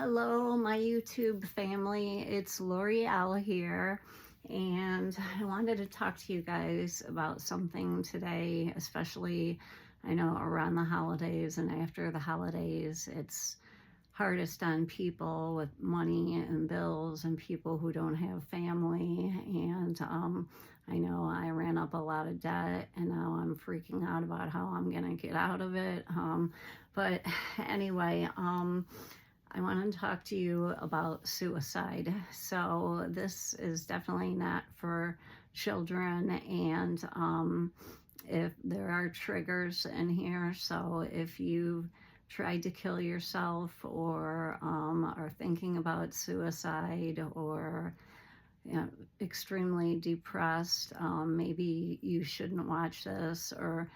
Hello, my YouTube family. It's L'Oreal here, and I wanted to talk to you guys about something today, especially I know around the holidays and after the holidays. It's hardest on people with money and bills and people who don't have family. And I know I ran up a lot of debt and now I'm freaking out about how I'm going to get out of it. But anyway, I want to talk to you about suicide. So, this is definitely not for children, and if there are triggers in here, so if you've tried to kill yourself or are thinking about suicide or you know, extremely depressed, maybe you shouldn't watch this, or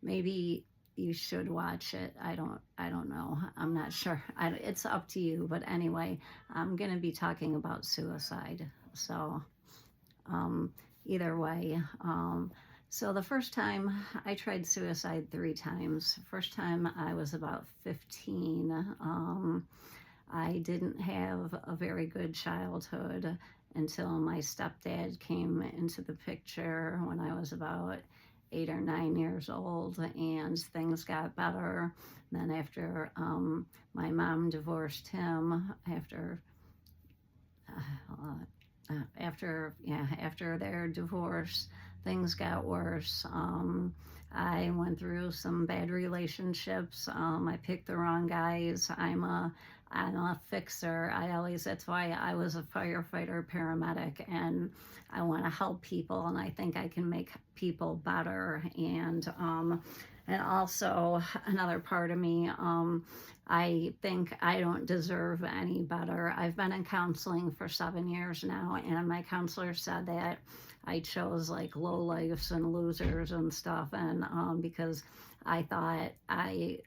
maybe you should watch it. I don't know. I'm not sure. It's up to you. But anyway, I'm going to be talking about suicide. So um, either way. So the first time I tried suicide 3 times. First time I was about 15. I didn't have a very good childhood until my stepdad came into the picture when I was about 8 or 9 years old, and things got better. Then after my mom divorced him, after their divorce, things got worse. I went through some bad relationships. I picked the wrong guys. I'm a fixer. That's why I was a firefighter paramedic, and I want to help people, and I think I can make people better. And also another part of me, I think I don't deserve any better. I've been in counseling for 7 years now, and my counselor said that I chose like lowlifes and losers and stuff, and because I thought I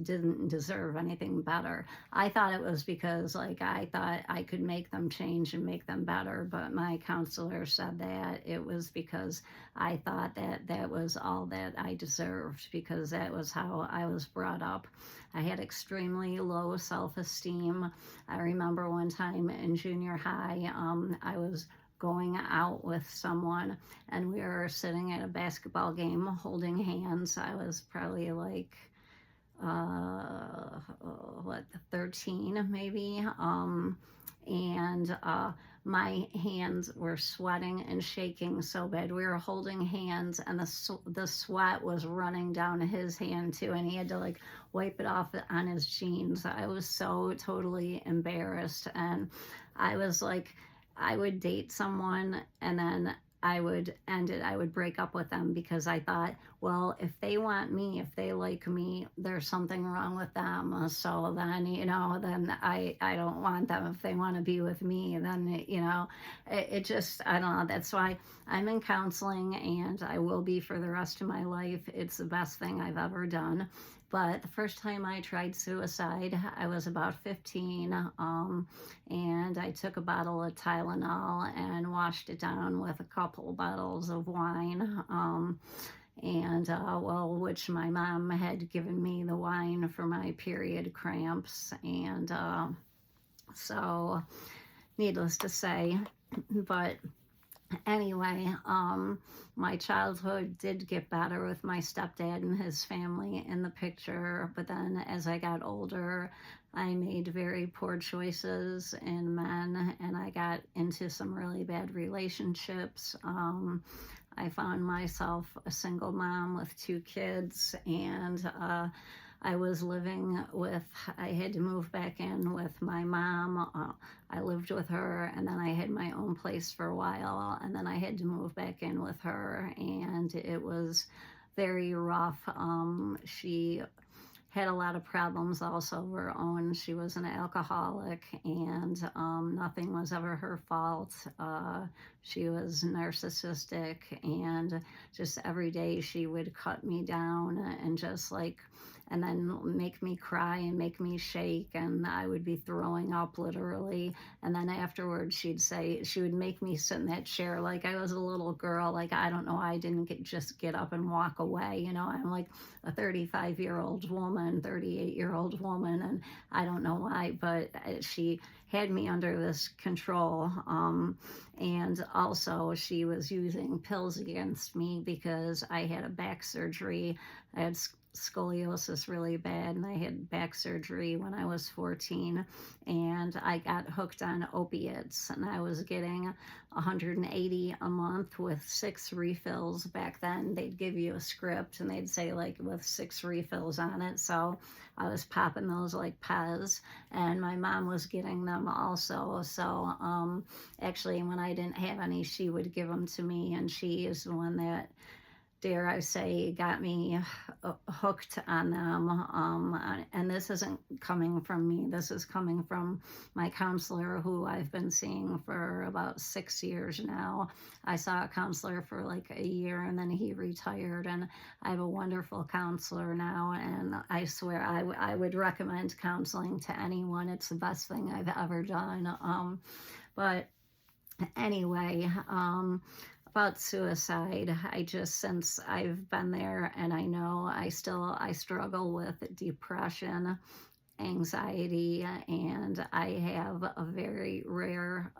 didn't deserve anything better. I thought it was because like I thought I could make them change and make them better, but my counselor said that it was because I thought that that was all that I deserved, because that was how I was brought up. I had extremely low self-esteem. I remember one time in junior high, I was going out with someone and we were sitting at a basketball game holding hands. I was probably like what, 13 maybe, and my hands were sweating and shaking so bad. We were holding hands and the sweat was running down his hand too, and he had to like wipe it off on his jeans. I was so totally embarrassed, and I was like, I would date someone and then I would end it. I would break up with them because I thought, well, if they want me, if they like me, there's something wrong with them. So then, then I don't want them. If they want to be with me, then, it just, I don't know. That's why I'm in counseling, and I will be for the rest of my life. It's the best thing I've ever done. But the first time I tried suicide, I was about 15, and I took a bottle of Tylenol and washed it down with a couple bottles of wine, which my mom had given me the wine for my period cramps, and so needless to say, but anyway, my childhood did get better with my stepdad and his family in the picture, but then as I got older, I made very poor choices in men, and I got into some really bad relationships. I found myself a single mom with 2 kids, and I had to move back in with my mom. I lived with her, and then I had my own place for a while, and then I had to move back in with her, and it was very rough. She had a lot of problems also of her own. She was an alcoholic, and nothing was ever her fault. She was narcissistic, and just every day she would cut me down and just like and then make me cry and make me shake, and I would be throwing up literally. And then afterwards she would make me sit in that chair like I was a little girl. Like, I don't know, I didn't just get up and walk away. I'm like a 35-year-old woman, 38-year-old woman, and I don't know why, but she had me under this control. And also, she was using pills against me because I had a back surgery. I had scoliosis really bad, and I had back surgery when I was 14, and I got hooked on opiates, and I was getting 180 a month with 6 refills. Back then they'd give you a script and they'd say like with 6 refills on it, so I was popping those like Pez, and my mom was getting them also. So actually, when I didn't have any, she would give them to me, and she is the one that, dare I say, got me hooked on them. And this isn't coming from me. This is coming from my counselor, who I've been seeing for about 6 years now. I saw a counselor for like a year, and then he retired, and I have a wonderful counselor now, and I swear I would recommend counseling to anyone. It's the best thing I've ever done. But anyway, about suicide, since I've been there, and I know I struggle with depression, anxiety, and I have a very rare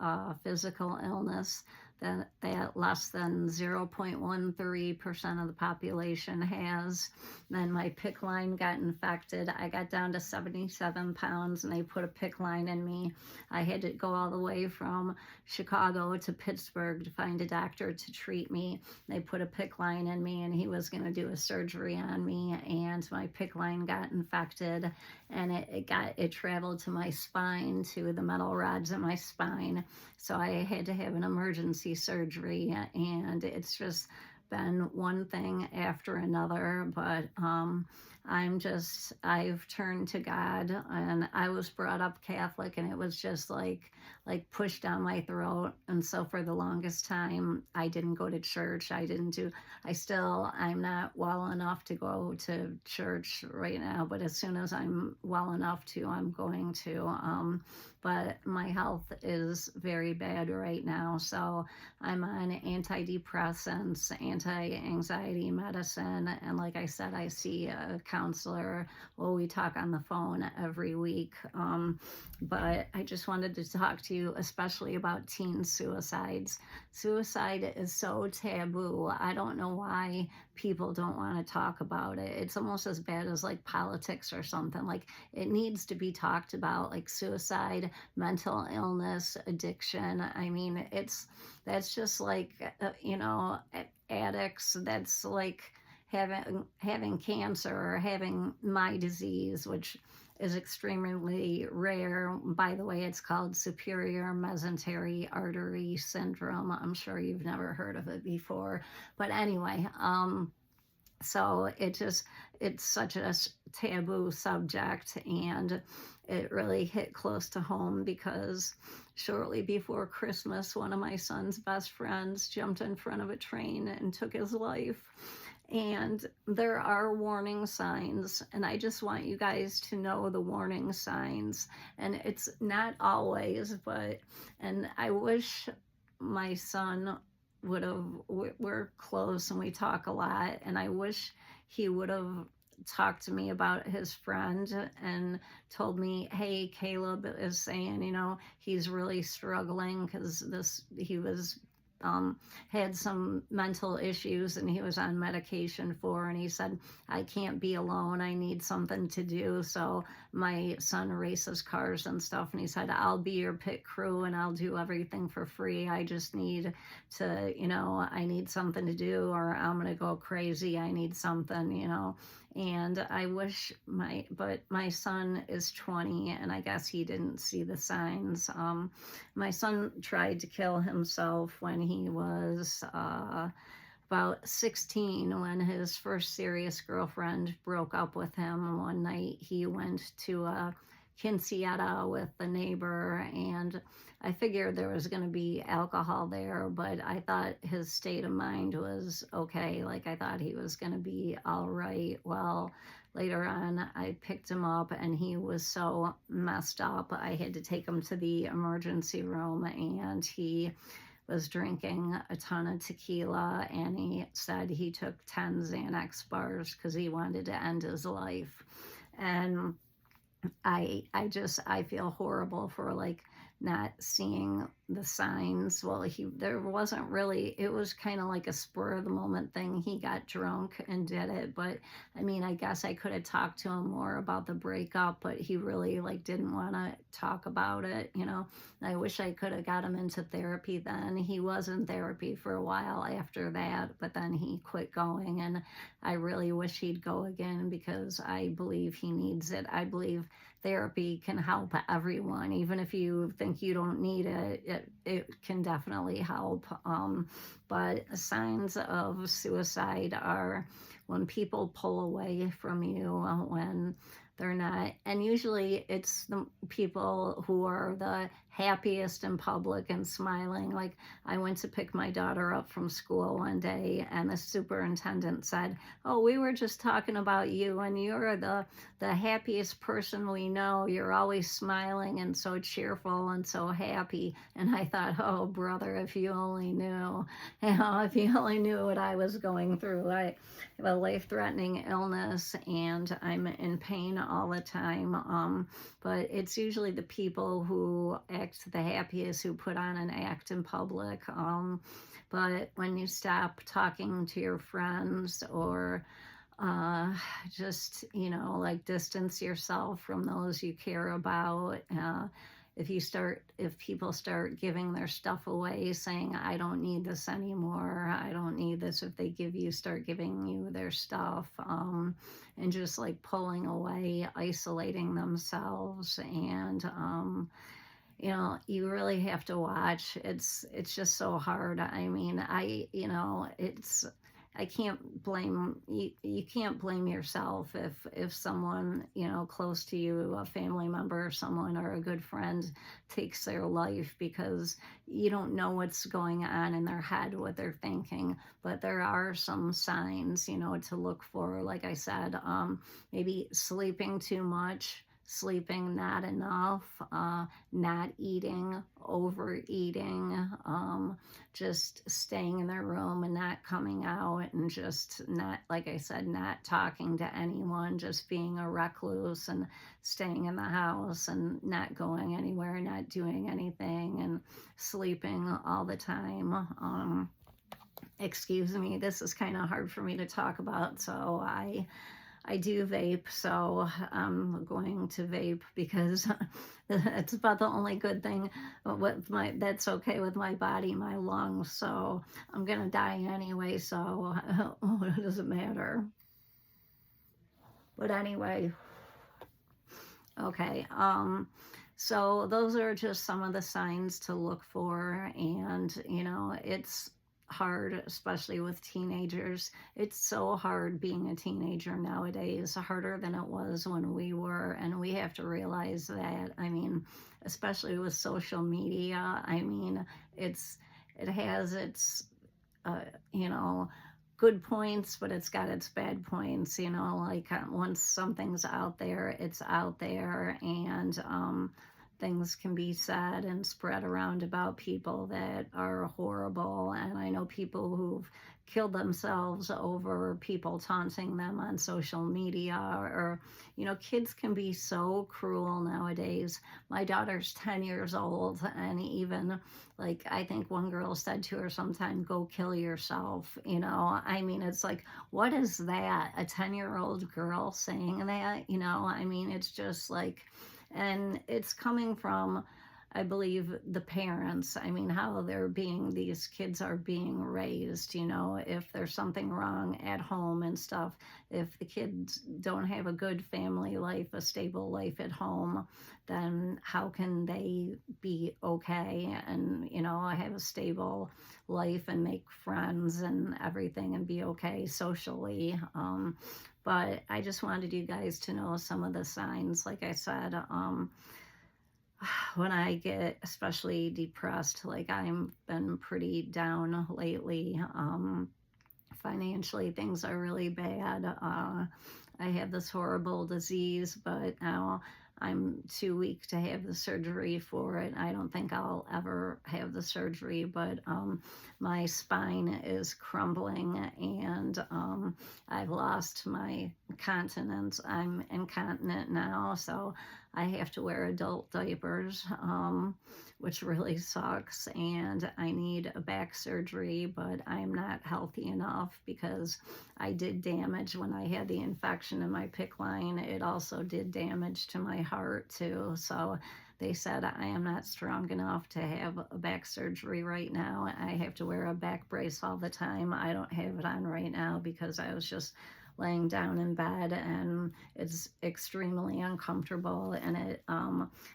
physical illness that less than 0.13% of the population has. Then my PICC line got infected. I got down to 77 pounds, and they put a PICC line in me. I had to go all the way from Chicago to Pittsburgh to find a doctor to treat me. They put a PICC line in me, and he was going to do a surgery on me, and my PICC line got infected, and it traveled to my spine, to the metal rods in my spine. So I had to have an emergency surgery, and it's just been one thing after another. But I've turned to God, and I was brought up Catholic, and it was just like pushed down my throat. And so for the longest time, I didn't go to church. I'm not well enough to go to church right now, but as soon as I'm well enough to, I'm going to. But my health is very bad right now, so I'm on antidepressants, anti-anxiety medicine, and like I said, I see a counselor. Well, we talk on the phone every week. But I just wanted to talk to you especially about teen suicides. Suicide is so taboo. I don't know why people don't want to talk about it. It's almost as bad as like politics or something. Like, it needs to be talked about, like suicide, mental illness, addiction. I mean, that's just like addicts. That's like having cancer or having my disease, which is extremely rare. By the way, it's called superior mesenteric artery syndrome. I'm sure you've never heard of it before, but anyway, so it's such a taboo subject, and it really hit close to home because shortly before Christmas, one of my son's best friends jumped in front of a train and took his life. And there are warning signs, and I just want you guys to know the warning signs. And it's not always, and I wish my son would have, we're close and we talk a lot, and I wish he would have talked to me about his friend and told me, hey, Caleb is saying, he's really struggling because he was had some mental issues, and he was on medication and he said, I can't be alone, I need something to do. So my son races cars and stuff, and he said, I'll be your pit crew and I'll do everything for free. I just need to, I need something to do, or I'm gonna go crazy. I need something. And I wish but my son is 20, and I guess he didn't see the signs. My son tried to kill himself when he was about 16, when his first serious girlfriend broke up with him. One night he went to a quinceañera with the neighbor, and I figured there was going to be alcohol there, but I thought his state of mind was okay. Like, I thought he was going to be all right. Well, later on, I picked him up and he was so messed up. I had to take him to the emergency room, and he was drinking a ton of tequila, and he said he took 10 Xanax bars because he wanted to end his life. And I feel horrible for like not seeing the signs. Well, there wasn't really, it was kind of like a spur of the moment thing. He got drunk and did it, but I mean, I guess I could have talked to him more about the breakup, but he really like didn't want to talk about it, you know. I wish I could have got him into therapy then. He was in therapy for a while after that, but then he quit going, and I really wish he'd go again because I believe he needs it. I believe therapy can help everyone, even if you think you don't need it. It can definitely help. But signs of suicide are when people pull away from you, when they're not, and usually it's the people who are the happiest in public and smiling. Like, I went to pick my daughter up from school one day, and the superintendent said, "Oh, we were just talking about you, and you're the happiest person we know. You're always smiling and so cheerful and so happy." And I thought, oh, brother, if you only knew, if you only knew what I was going through. I have a life-threatening illness, and I'm in pain all the time. But it's usually the people who act the happiest who put on an act in public. But when you stop talking to your friends, or just, like distance yourself from those you care about. If people start giving their stuff away, saying, "I don't need this anymore, I don't need this," if they start giving you their stuff, and just like pulling away, isolating themselves, and you really have to watch. It's just so hard. I mean, I can't blame you. You can't blame yourself if someone, close to you, a family member or someone, or a good friend, takes their life, because you don't know what's going on in their head, what they're thinking. But there are some signs, to look for. Like I said, maybe sleeping too much, sleeping not enough, not eating, overeating, just staying in their room and not coming out, and just not, like I said, not talking to anyone, just being a recluse and staying in the house and not going anywhere, not doing anything, and sleeping all the time. Excuse me, this is kind of hard for me to talk about, so I do vape, so I'm going to vape because it's about the only good thing that's okay with my body, my lungs. So I'm gonna die anyway, so what does it matter? But anyway, okay. So those are just some of the signs to look for, and it's hard, especially with teenagers. It's so hard being a teenager nowadays, harder than it was when we were, and we have to realize that. I mean, especially with social media, I mean, it has its good points, but it's got its bad points. Like, once something's out there, it's out there, and things can be said and spread around about people that are horrible. And I know people who've killed themselves over people taunting them on social media, or kids can be so cruel nowadays. My daughter's 10 years old, and even, like, I think one girl said to her sometime, "Go kill yourself." I mean, it's like, what is that? A 10-year-old girl saying that? I mean, it's just like, and it's coming from, I believe, the parents. I mean, how these kids are being raised, if there's something wrong at home and stuff, if the kids don't have a good family life, a stable life at home, then how can they be okay and, have a stable life and make friends and everything and be okay socially? But I just wanted you guys to know some of the signs. Like I said, when I get especially depressed, like, I've been pretty down lately. Financially, things are really bad. I had this horrible disease, but now I'm too weak to have the surgery for it. I don't think I'll ever have the surgery, but my spine is crumbling, and I've lost my continence. I'm incontinent now, so I have to wear adult diapers, which really sucks, and I need a back surgery, but I'm not healthy enough because I did damage when I had the infection in my PICC line. It also did damage to my heart too, so they said I am not strong enough to have a back surgery right now. I have to wear a back brace all the time. I don't have it on right now because I was just laying down in bed, and it's extremely uncomfortable, and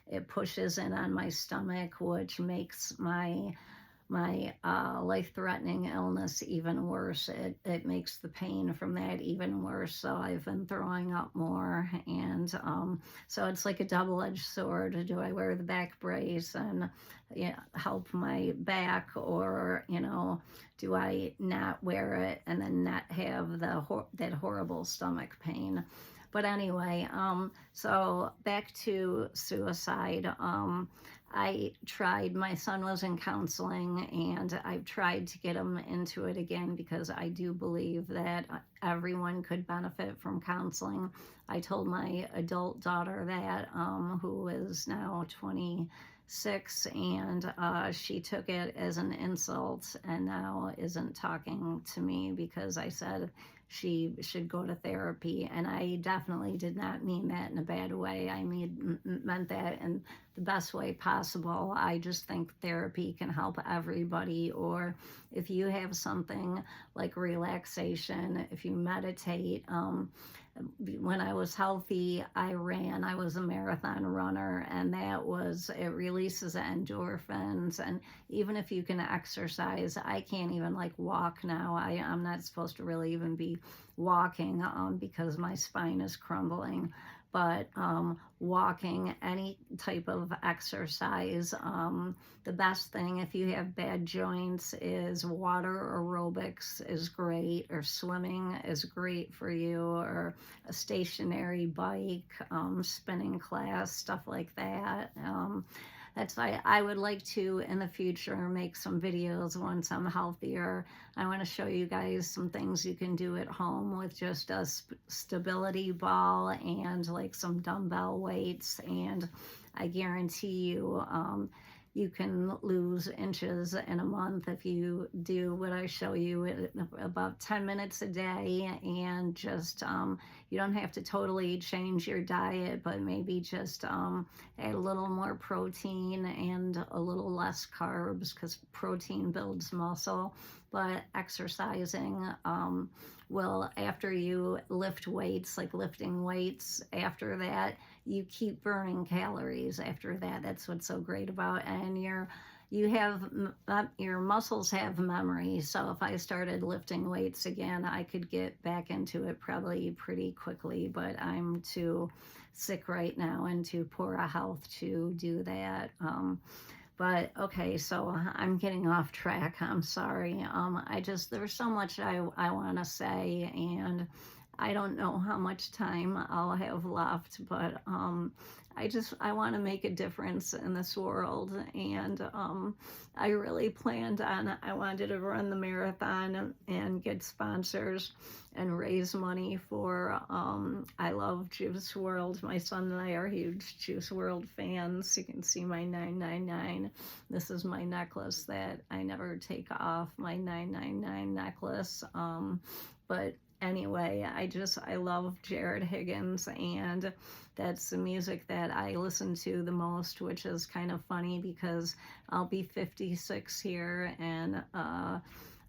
it pushes in on my stomach, which makes my life-threatening illness even worse. It makes the pain from that even worse. So I've been throwing up more, and so it's like a double-edged sword. Do I wear the back brace and help my back, or do I not wear it and then not have that horrible stomach pain? But anyway, so back to suicide. I tried, my son was in counseling, and I've tried to get him into it again because I do believe that everyone could benefit from counseling. I told my adult daughter that, who is now 26, and she took it as an insult and now isn't talking to me because I said she should go to therapy, and I definitely did not mean that in a bad way. I meant that in the best way possible. I just think therapy can help everybody, or if you have something like relaxation, if you meditate. When I was healthy, I was a marathon runner, and it releases endorphins. And even if you can exercise, I can't even walk now. I'm not supposed to really even be walking because my spine is crumbling. But walking, any type of exercise, the best thing if you have bad joints is water aerobics is great, or swimming is great for you, or a stationary bike, spinning class, stuff like that. That's why I would like to, in the future, make some videos once I'm healthier. I want to show you guys some things you can do at home with just a stability ball and some dumbbell weights. And I guarantee you, you can lose inches in a month if you do what I show you at about 10 minutes a day, and just you don't have to totally change your diet, but maybe just add a little more protein and a little less carbs, because protein builds muscle. But exercising will, after you lift weights, like lifting weights, after that you keep burning calories after that. That's what's so great about it. And your muscles have memory. So if I started lifting weights again, I could get back into it probably pretty quickly, but I'm too sick right now and too poor a health to do that. But okay, so I'm getting off track. I'm sorry. There's so much I want to say, and I don't know how much time I'll have left, but I want to make a difference in this world, and I really planned on, I wanted to run the marathon and get sponsors and raise money for, I love Juice WRLD. My son and I are huge Juice WRLD fans. You can see my 999. This is my necklace that I never take off, my 999 necklace. But anyway, I love Jared Higgins, and that's the music that I listen to the most, which is kind of funny because I'll be 56 here in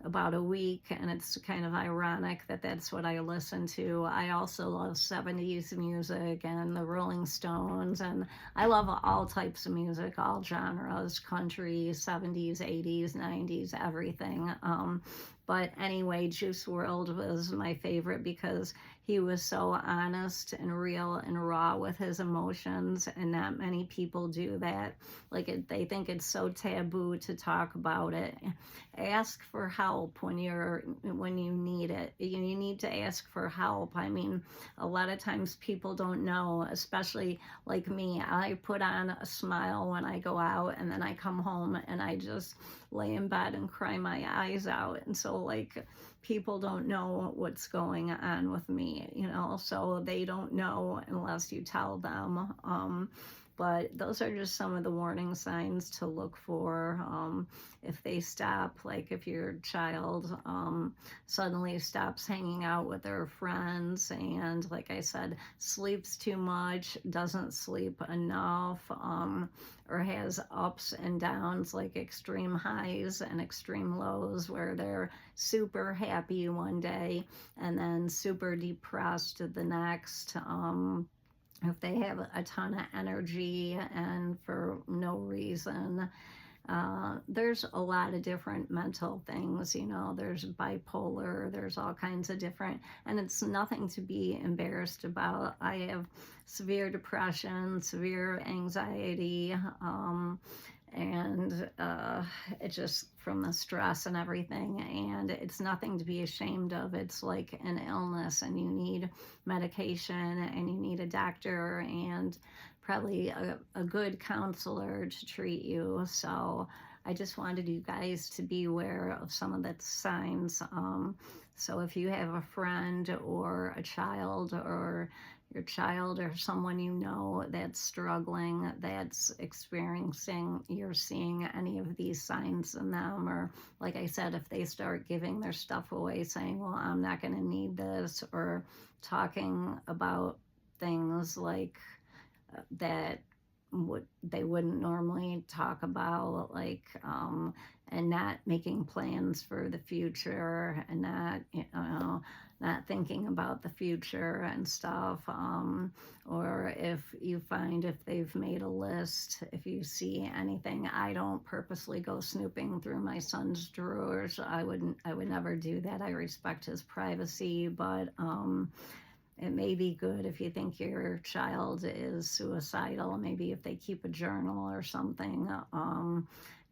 about a week, and it's kind of ironic that that's what I listen to. I also love 70s music and the Rolling Stones, and I love all types of music, all genres, country, 70s, 80s, 90s, everything. But anyway, Juice WRLD was my favorite because he was so honest and real and raw with his emotions, and not many people do that. Like they think it's so taboo to talk about it. Ask for help when you need it. You need to ask for help. I mean, a lot of times people don't know, especially like me. I put on a smile when I go out, and then I come home and I just lay in bed and cry my eyes out. And so like people don't know what's going on with me, so they don't know unless you tell them. But those are just some of the warning signs to look for. If they stop, like if your child suddenly stops hanging out with their friends, and like I said, sleeps too much, doesn't sleep enough, or has ups and downs, like extreme highs and extreme lows, where they're super happy one day and then super depressed the next. If they have a ton of energy and for no reason. There's a lot of different mental things, there's bipolar, there's all kinds of different, and it's nothing to be embarrassed about. I have severe depression, severe anxiety, and it just from the stress and everything, and it's nothing to be ashamed of. It's like an illness, and you need medication, and you need a doctor, and probably a good counselor to treat you. So I just wanted you guys to be aware of some of the signs. So if you have a friend or a child, or your child or someone that's struggling, that's experiencing, you're seeing any of these signs in them, or like I said, if they start giving their stuff away, saying, well, I'm not going to need this, or talking about things like that they wouldn't normally talk about, like and not making plans for the future, and not thinking about the future and stuff, or if you find, if they've made a list, if you see anything. I don't purposely go snooping through my son's drawers. I would never do that. I respect his privacy, but it may be good if you think your child is suicidal, maybe if they keep a journal or something,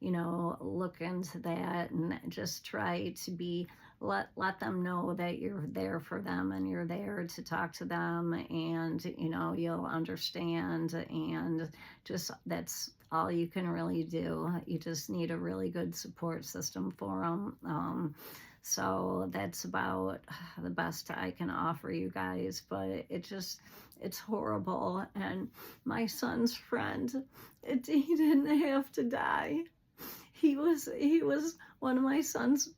look into that, and just try to let them know that you're there for them, and you're there to talk to them, and you'll understand, and just that's all you can really do. You just need a really good support system for them. So that's about the best I can offer you guys, but it's horrible. And my son's friend, he didn't have to die. He was one of my son's,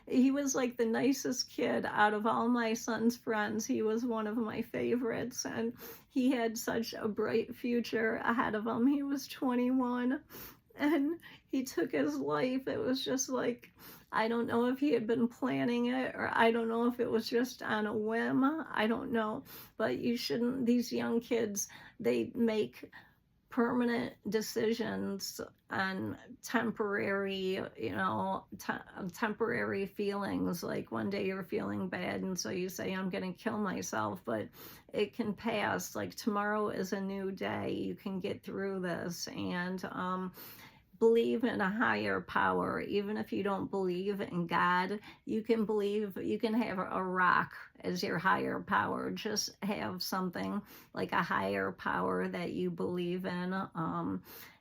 he was like the nicest kid out of all my son's friends. He was one of my favorites, and he had such a bright future ahead of him. He was 21, and he took his life. It was just like, I don't know if he had been planning it, or I don't know if it was just on a whim. I don't know. But you shouldn't, these young kids, they make permanent decisions on temporary, temporary feelings. Like one day you're feeling bad, and so you say, I'm going to kill myself, but it can pass. Like tomorrow is a new day. You can get through this, and believe in a higher power. Even if you don't believe in God, you can have a rock as your higher power. Just have something like a higher power that you believe in.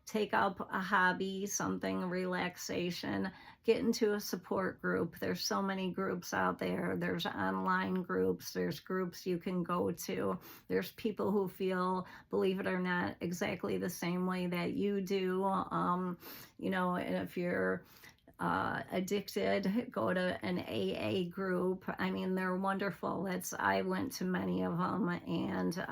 Take up a hobby, something, relaxation. Get into a support group. There's so many groups out there. There's online groups. There's groups you can go to. There's people who feel, believe it or not, exactly the same way that you do. And if you're addicted, go to an AA group. I mean, they're wonderful. I went to many of them, and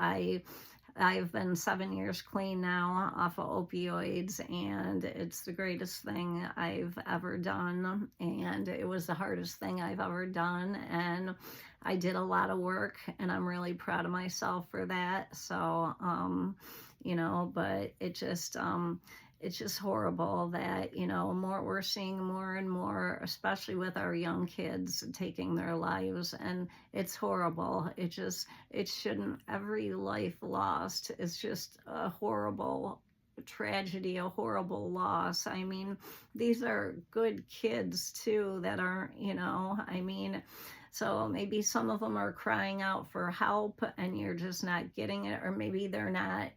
I've been 7 years clean now off of opioids, and it's the greatest thing I've ever done, and it was the hardest thing I've ever done, and I did a lot of work, and I'm really proud of myself for that. So but it just it's just horrible that, you know, we're seeing more and more, especially with our young kids taking their lives, and it's horrible. It shouldn't, every life lost is just a horrible tragedy, a horrible loss. I mean, these are good kids too that aren't, you know, I mean, so maybe some of them are crying out for help and you're just not getting it, or maybe they're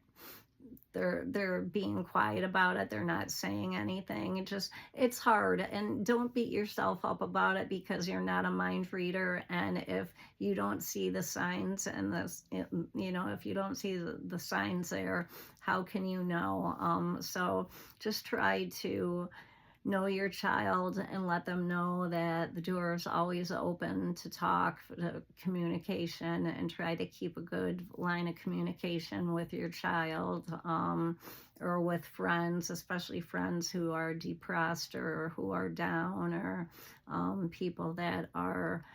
being quiet about it, they're not saying anything. It's hard, and don't beat yourself up about it because you're not a mind reader, and if you don't see the signs and this, you know, if you don't see the signs there, how can you know? So just try to know your child and let them know that the door is always open to talk, to communication, and try to keep a good line of communication with your child, or with friends, especially friends who are depressed or who are down, or people that are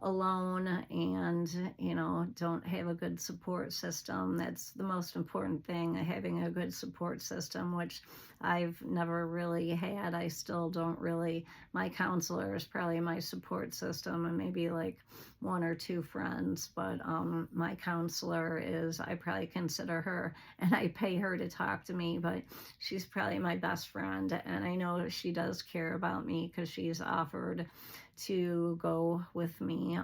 alone and, you know, don't have a good support system. That's the most important thing, having a good support system, which I've never really had. I still don't really. My counselor is probably my support system, and maybe like one or two friends, but my counselor is, I probably consider her, and I pay her to talk to me, but she's probably my best friend, and I know she does care about me because she's offered to go with me.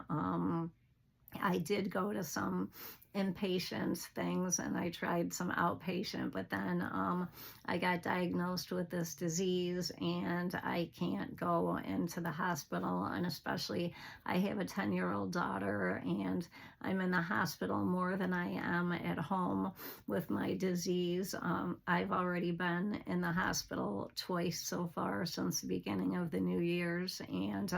I did go to some inpatient things and I tried some outpatient, but then I got diagnosed with this disease and I can't go into the hospital. And especially, I have a 10-year-old daughter and I'm in the hospital more than I am at home with my disease. I've already been in the hospital twice so far since the beginning of the New Year's. And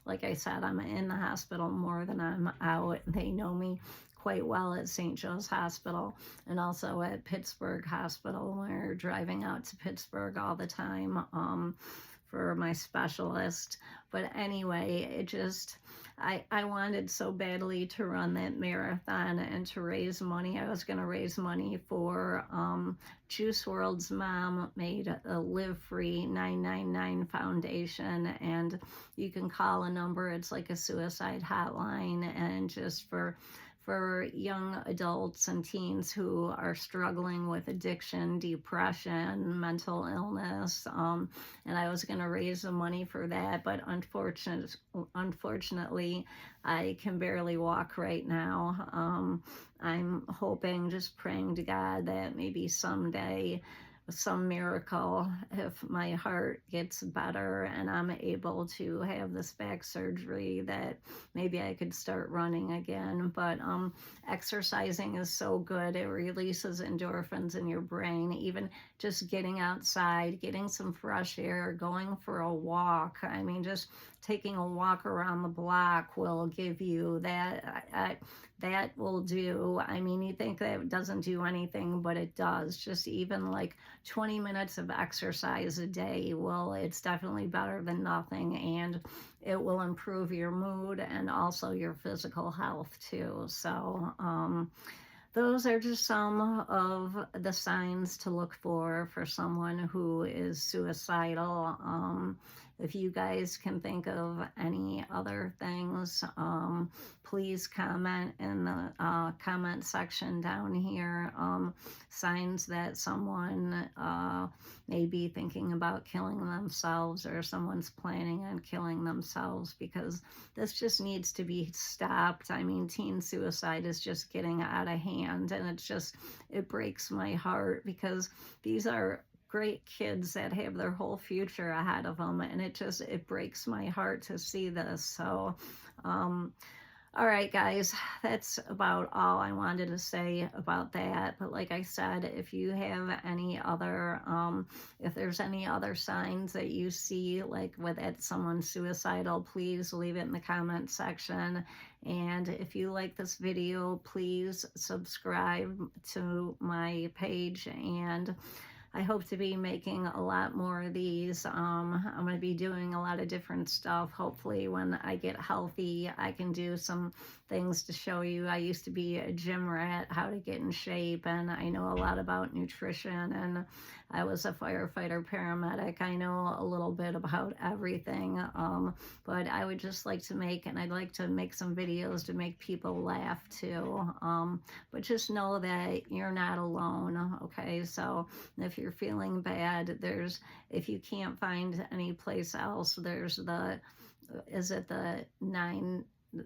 like I said, I'm in the hospital more than I'm out. They know me quite well at St. Joe's Hospital and also at Pittsburgh Hospital. We're driving out to Pittsburgh all the time for my specialist. But anyway, I wanted so badly to run that marathon and to raise money. I was going to raise money for Juice WRLD's mom made a Live Free 999 foundation, and you can call a number. It's like a suicide hotline, and just for young adults and teens who are struggling with addiction, depression, mental illness. And I was going to raise the money for that, but unfortunately, I can barely walk right now. I'm hoping, just praying to God that maybe someday, some miracle, if my heart gets better and I'm able to have this back surgery, that maybe I could start running again. But exercising is so good. It releases endorphins in your brain. Even just getting outside, getting some fresh air, going for a walk. I mean, just taking a walk around the block will give you that. That will do. I mean, you think that it doesn't do anything, but it does. Just even like 20 minutes of exercise a day, it's definitely better than nothing, and it will improve your mood and also your physical health too. So those are just some of the signs to look for someone who is suicidal. If you guys can think of any other things, please comment in the comment section down here. Signs that someone may be thinking about killing themselves, or someone's planning on killing themselves, because this just needs to be stopped. I mean, teen suicide is just getting out of hand, and it breaks my heart, because these are great kids that have their whole future ahead of them, and it breaks my heart to see this. So all right, guys, that's about all I wanted to say about that. But like I said, if you have any other, if there's any other signs that you see, like that someone's suicidal, please leave it in the comment section. And if you like this video, please subscribe to my page, and I hope to be making a lot more of these. I'm going to be doing a lot of different stuff. Hopefully when I get healthy, I can do some things to show you. I used to be a gym rat, how to get in shape, and I know a lot about nutrition, and I was a firefighter paramedic. I know a little bit about everything, but I would just like to make, and I'd like to make some videos to make people laugh too. But just know that you're not alone, okay? So if you're feeling bad, if you can't find any place else, there's is it the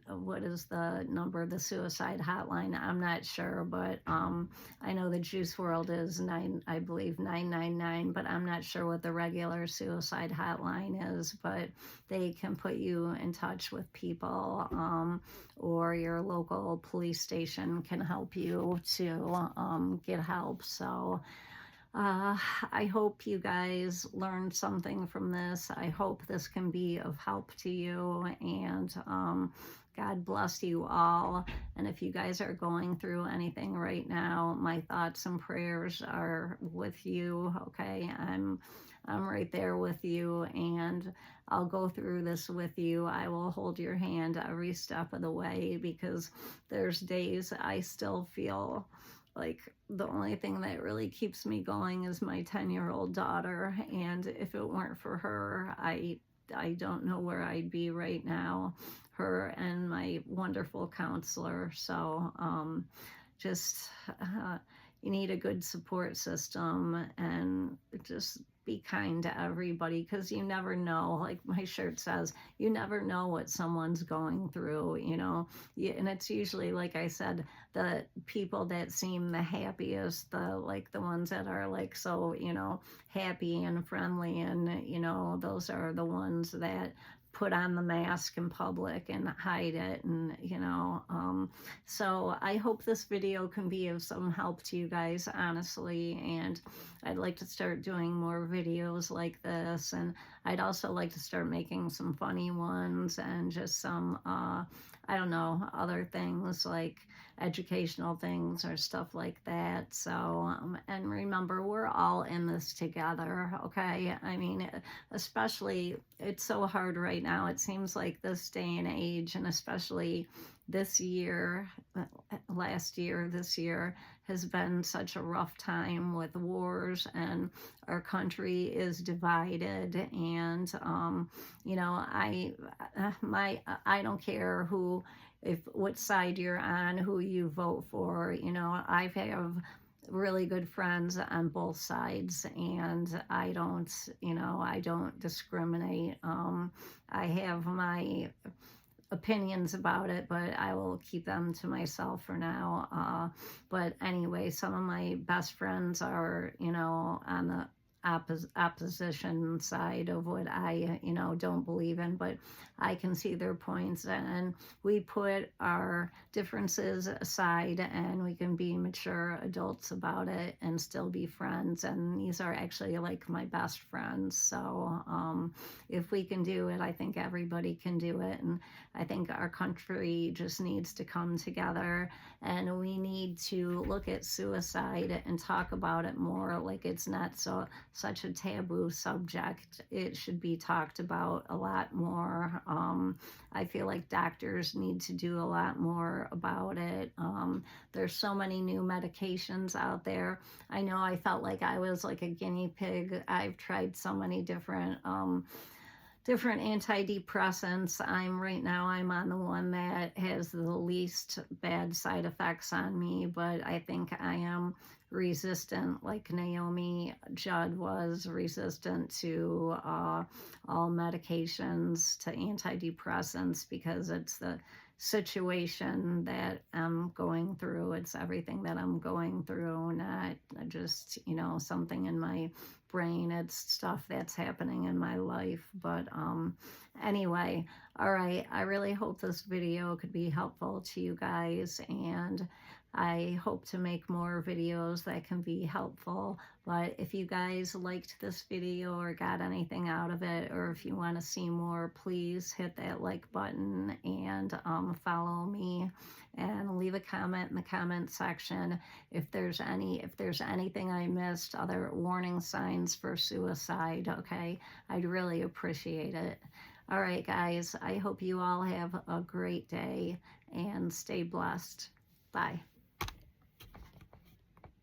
what is the number, the suicide hotline? I'm not sure, but I know the Juice World is I believe 999, but I'm not sure what the regular suicide hotline is, but they can put you in touch with people, or your local police station can help you to get help. So I hope you guys learned something from this. I hope this can be of help to you, and God bless you all. And if you guys are going through anything right now, my thoughts and prayers are with you, okay? I'm right there with you, and I'll go through this with you. I will hold your hand every step of the way, because there's days I still feel like the only thing that really keeps me going is my 10-year-old daughter. And if it weren't for her, I don't know where I'd be right now, her and my wonderful counselor. So just you need a good support system, and just be kind to everybody, because you never know, like my shirt says, you never know what someone's going through, you know. And it's usually, like I said, the people that seem the happiest, the ones that are like so, you know, happy and friendly, and you know, those are the ones that put on the mask in public and hide it, and you know, so I hope this video can be of some help to you guys, honestly. And I'd like to start doing more videos like this, and I'd also like to start making some funny ones, and just some I don't know, other things like educational things or stuff like that. So and remember, we're all in this together, okay? I mean, especially, it's so hard right now. It seems like this day and age, and especially this year, this year has been such a rough time with wars, and our country is divided. And you know, I don't care what side you're on, who you vote for. You know, I have really good friends on both sides, and I don't discriminate. I have my opinions about it, but I will keep them to myself for now. But anyway, some of my best friends are, you know, on the opposition side of what I, you know, don't believe in, but I can see their points, and we put our differences aside, and we can be mature adults about it and still be friends. And these are actually like my best friends. So if we can do it, I think everybody can do it. And I think our country just needs to come together, and we need to look at suicide and talk about it more. Like, it's not such a taboo subject. It should be talked about a lot more. I feel like doctors need to do a lot more about it. There's so many new medications out there. I know I felt like I was like a guinea pig. I've tried so many different antidepressants. I'm on the one that has the least bad side effects on me, but I think I am resistant, like Naomi Judd was resistant to all medications, to antidepressants, because it's the situation that I'm going through. It's everything that I'm going through, not just, you know, something in my brain. It's stuff that's happening in my life. But anyway, all right, I really hope this video could be helpful to you guys, and I hope to make more videos that can be helpful. But if you guys liked this video or got anything out of it, or if you want to see more, please hit that like button, and follow me, and leave a comment in the comment section if there's anything I missed, other warning signs for suicide, okay? I'd really appreciate it. All right, guys, I hope you all have a great day and stay blessed. Bye.